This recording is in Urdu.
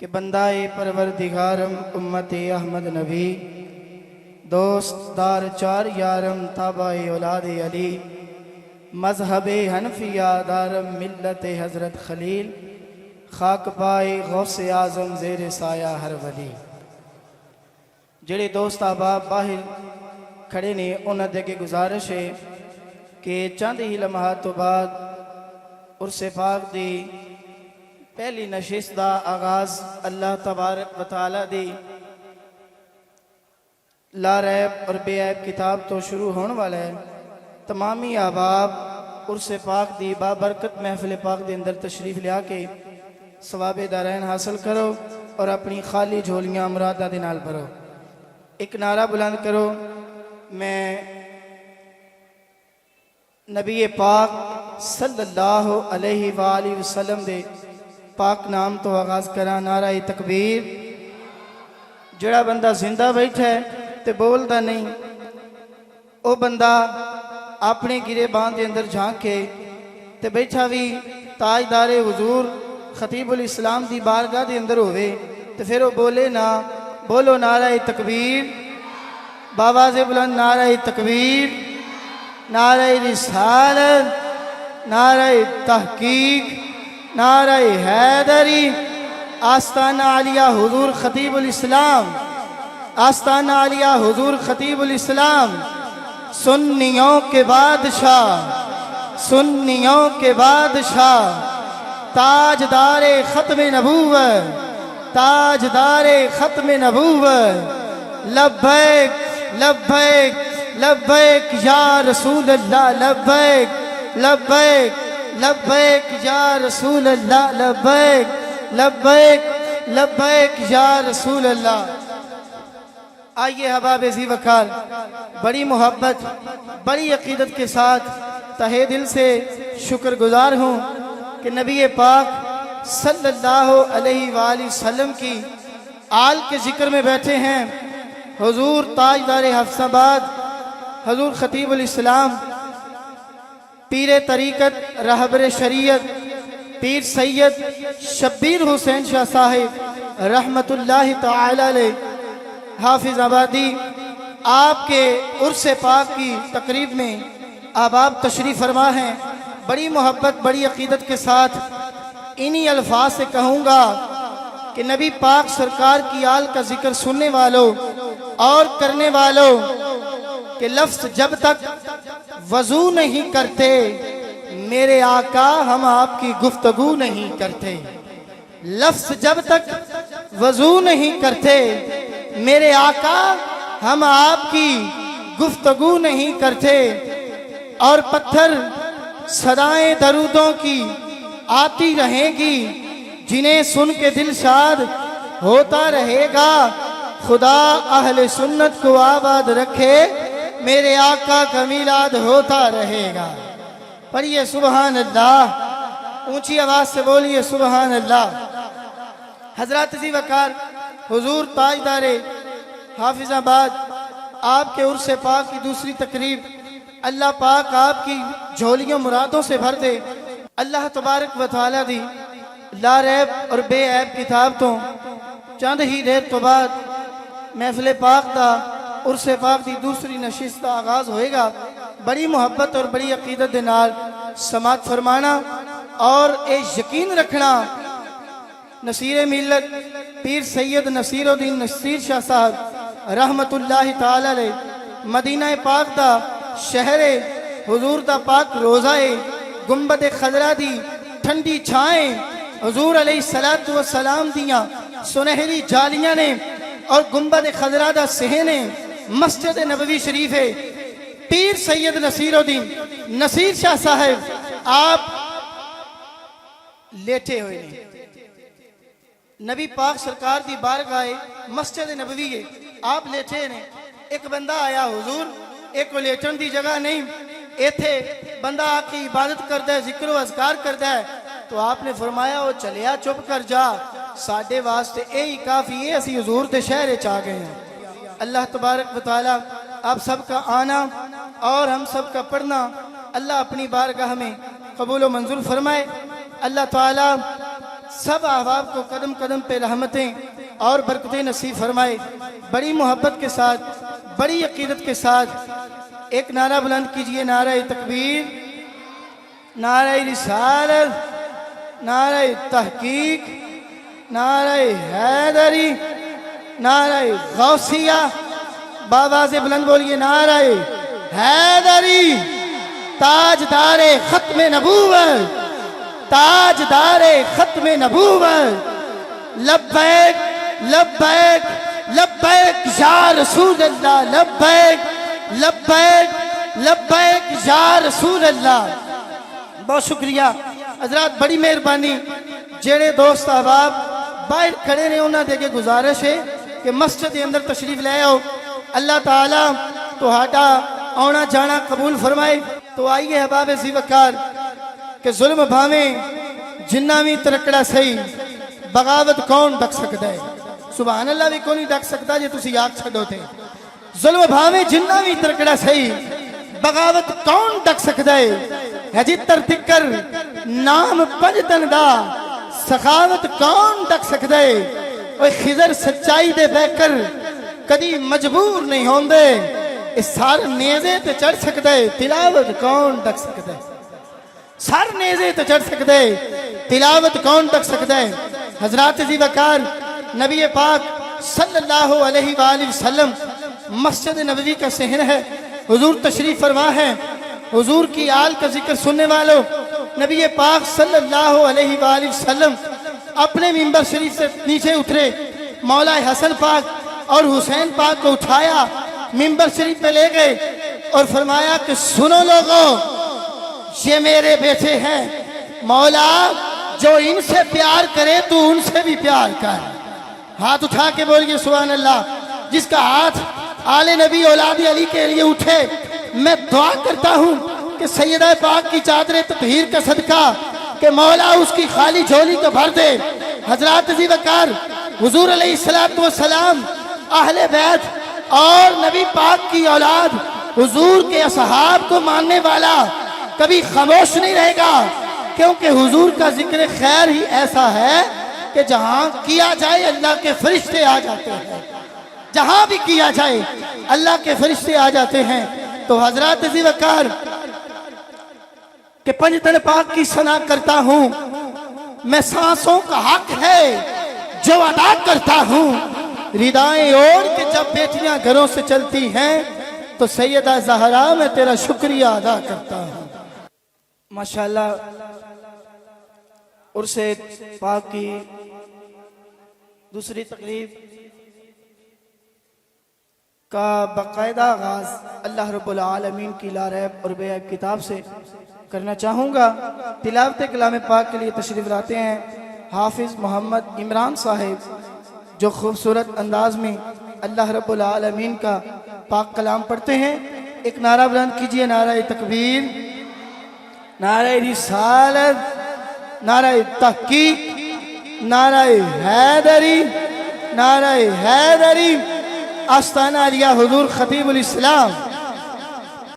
کہ بندہ پروردگارم امت احمد نبی دوست دار چار یارم تابع اولاد علی مذہب حنفیہ دارم ملت حضرت خلیل خاک پائے غوث اعظم زیر سایہ ہر ولی۔ جڑے دوست احباب باہر کھڑے نے انہاں دے کے گزارش ہے کہ چند ہی لمحات تو بعد عرس پاک دی پہلی نشست دا آغاز اللہ تبارک و تعالی دی لا ریب اور بے عیب کتاب تو شروع ہونے والا ہے۔ تمامی احباب عرس پاک دی بابرکت محفل پاک دے اندر تشریف لیا کے ثواب دارین حاصل کرو اور اپنی خالی جھولیاں مرادہ دے نال بھرو۔ ایک نعرہ بلند کرو، میں نبی پاک صلی اللہ علیہ وآلہ وسلم دے پاک نام تو آغاز کرا۔ نعرہ تکبیر۔ جڑا بندہ زندہ بیٹھا ہے تے بولدا نہیں، او بندہ اپنے گرے باندھ دے اندر جھانکے تے بیٹھا بھی تاجدار حضور خطیب الاسلام دی بارگاہ دے اندر ہوئے تے پھر وہ بولے نہ، بولو نعرہ تکبیر، باواز بلند نعرہ تکبیر، نعرہ رسالت، نعرہ تحقیق، نعرہ حیدری، آستانہ عالیہ حضور خطیب الاسلام، آستانہ عالیہ حضور خطیب الاسلام، سنیوں کے بادشاہ، سنیوں کے بادشاہ، تاجدار ختم نبوت، تاجدار ختم نبوت، لبیک لبیک لبیک یا رسول اللہ، لبیک لبیک لبیک یا رسول اللہ، لبیک لبیک لبیک یا رسول اللہ۔ آئیے احباب ذی وقار، بڑی محبت بڑی عقیدت کے ساتھ تہہ دل سے شکر گزار ہوں کہ نبی پاک صلی اللہ علیہ وآلہ وسلم کی آل کے ذکر میں بیٹھے ہیں۔ حضور تاجدار حفظ آباد، حضور خطیب الاسلام، پیر طریقت رہبر شریعت پیر سید شبیر حسین شاہ صاحب رحمت اللہ تعالی علیہ حافظ آبادی، آپ کے عرس پاک کی تقریب میں احباب تشریف فرما ہیں۔ بڑی محبت بڑی عقیدت کے ساتھ انہی الفاظ سے کہوں گا کہ نبی پاک سرکار کی آل کا ذکر سننے والوں اور کرنے والوں کہ لفظ جب تک وضو نہیں کرتے میرے آقا ہم آپ کی گفتگو نہیں کرتے، لفظ جب تک وضو نہیں کرتے میرے آقا ہم آپ کی گفتگو نہیں کرتے، اور پتھر صدائیں درودوں کی آتی رہیں گی جنہیں سن کے دل شاد ہوتا رہے گا۔ خدا اہل سنت کو آباد رکھے، میرے آقا کا میلاد ہوتا رہے گا۔ پڑھیے سبحان اللہ، اونچی آواز سے بولیے سبحان اللہ۔ حضرات ذی وقار، حضور تاجدار حافظ آباد، آپ کے عرس پاک کی دوسری تقریب، اللہ پاک آپ کی جھولیوں مرادوں سے بھر دے۔ اللہ تبارک و تعالی دی لا ریب اور بے عیب کتاب تو چند ہی دیر تو بعد محفل پاک دا عرس پاک دی دوسری نشست دا آغاز ہوئے گا۔ بڑی محبت اور بڑی عقیدت دے نال سماعت فرمانا اور یقین رکھنا نصیر ملت پیر سید نصیر الدین نصیر شاہ صاحب رحمت اللہ تعالی علیہ مدینہ پاک دا شہر حضور دا پاک روزہ گنبد خضرا دی ٹھنڈی چھائیں حضور علیہ السلام دیاں سنہری جالیاں نے اور گنبد خضرا دا صحنے مسجد نبوی شریف ہے۔ پیر سید نصیر الدین نصیر شاہ صاحب آپ لیٹے ہوئے ہیں، نبی پاک سرکار دی بارگاہ مسجد نبوی ہے، آپ لیٹے ہیں۔ ایک بندہ آیا، حضور ایک لیٹن دی جگہ نہیں، ایتھے بندہ آ کی عبادت کرتا ہے، ذکر و اذکار کرتا ہے، تو آپ نے فرمایا وہ چلیا چپ کر جا، ساڈے واسطے اے ہی کافی ہے، اسی حضور دے شہر چاہ گئے ہیں۔ اللہ تبارک و تعالی آپ سب کا آنا اور ہم سب کا پڑھنا اللہ اپنی بارگاہ میں قبول و منظور فرمائے۔ اللہ تعالی سب احباب کو قدم قدم پہ رحمتیں اور برکتیں نصیب فرمائے. بڑی محبت کے ساتھ، بڑی عقیدت کے ساتھ ایک نعرہ بلند کیجئے، نعرہ تکبیر، نعرہ رسالت، نعرہ تحقیق، نعرہ حیدری، نعرہ غوثیہ. بابا سے بلند بولیے، نعرہ حیدری، تاجدار ختم نبوت، تاجدار ختم نبوت. لبیک لبیک لبیک یا رسول اللہ، لبیک لبیک لبیک یا رسول اللہ. بہت شکریہ حضرات، بڑی مہربانی. جڑے دوست احباب باہر کھڑے نے انہاں دے کے گزارش ہے کہ مسجد کے اندر تشریف لے آؤ. اللہ تعالیٰ تہاڈا آنا جانا قبول فرمائے. تو آئیے احباب ذی وقار کہ ظلم بھاویں جنہ بھی ترکڑا سہی، بغاوت کون ڈک سکتا ہے؟ سبحان اللہ بھی کون نہیں ڈک سکتا جے تسی آگ چھڈو تے. ظلم بھاویں جنہ بھی ترکڑا سہی، بغاوت کون ڈک سکتا ہے؟ ہجی تر نام پنجتن دا سخاوت کون ڈک سکتا ہے؟ اوہ خضر سچائی دے بے کر کدی مجبور نہیں ہوندے، اس سار نیزے تے چڑھ سکتا ہے، تلاوت کون ڈک سکتا ہے؟ سار نیزے تے چڑھ سکتا ہے، تلاوت کون ڈک سکتا ہے؟ حضرات ذی وقار، نبی پاک صلی اللہ علیہ وآلہ وسلم مسجد نبوی کا صحن ہے. حضور تشریف فرما ہے. حضور کی آل کا ذکر سننے والوں، نبی پاک صلی اللہ علیہ وآلہ وسلم اپنے منبر شریف سے نیچے اترے، مولا حسن پاک اور حسین پاک کو اٹھایا، منبر شریف پہ لے گئے اور فرمایا کہ سنو لوگوں، یہ میرے بیٹے ہیں. مولا جو ان سے پیار کرے تو ان سے بھی پیار کر. ہاتھ اٹھا کے بولیے سبحان اللہ. جس کا ہاتھ آل نبی اولاد علی کے لیے اٹھے، میں دعا کرتا ہوں کہ سیدہ پاک کی چادر تطہیر کا صدقہ کہ مولا اس کی خالی جھولی کو بھر دے. حضرات ذی وقار، حضور علیہ السلام، اہل بیت اور نبی پاک کی اولاد، حضور کے اصحاب کو ماننے والا کبھی خاموش نہیں رہے گا، کیونکہ حضور کا ذکر خیر ہی ایسا ہے کہ جہاں کیا جائے اللہ کے فرشتے آ جاتے ہیں. جہاں بھی کیا جائے اللہ کے فرشتے آ جاتے ہیں. تو حضرات ذی وقار کہ پنجتن پاک کی ثنا کرتا ہوں، میں سانسوں کا حق ہے جو ادا کرتا ہوں. ردائیں اوڑھ کے جب بیٹیاں گھروں سے چلتی ہیں تو سیدہ زہرا میں تیرا شکریہ ادا کرتا ہوں. ماشاءاللہ عرس پاک کی دوسری تقریب کا باقاعدہ آغاز اللہ رب العالمین کی لا ریب اور بے عیب کتاب سے کرنا چاہوں گا. تلاوت کلام پاک کے لیے تشریف لاتے ہیں حافظ محمد عمران صاحب، جو خوبصورت انداز میں اللہ رب العالمین کا پاک کلام پڑھتے ہیں. ایک نعرہ بلند کیجئے، نعرہ تکبیر، نعرہ رسالت، نعرہ تحقیق، نعرہ حیدری، نعرہ حیدری. آستانہ علیہ حضور خطیب الاسلام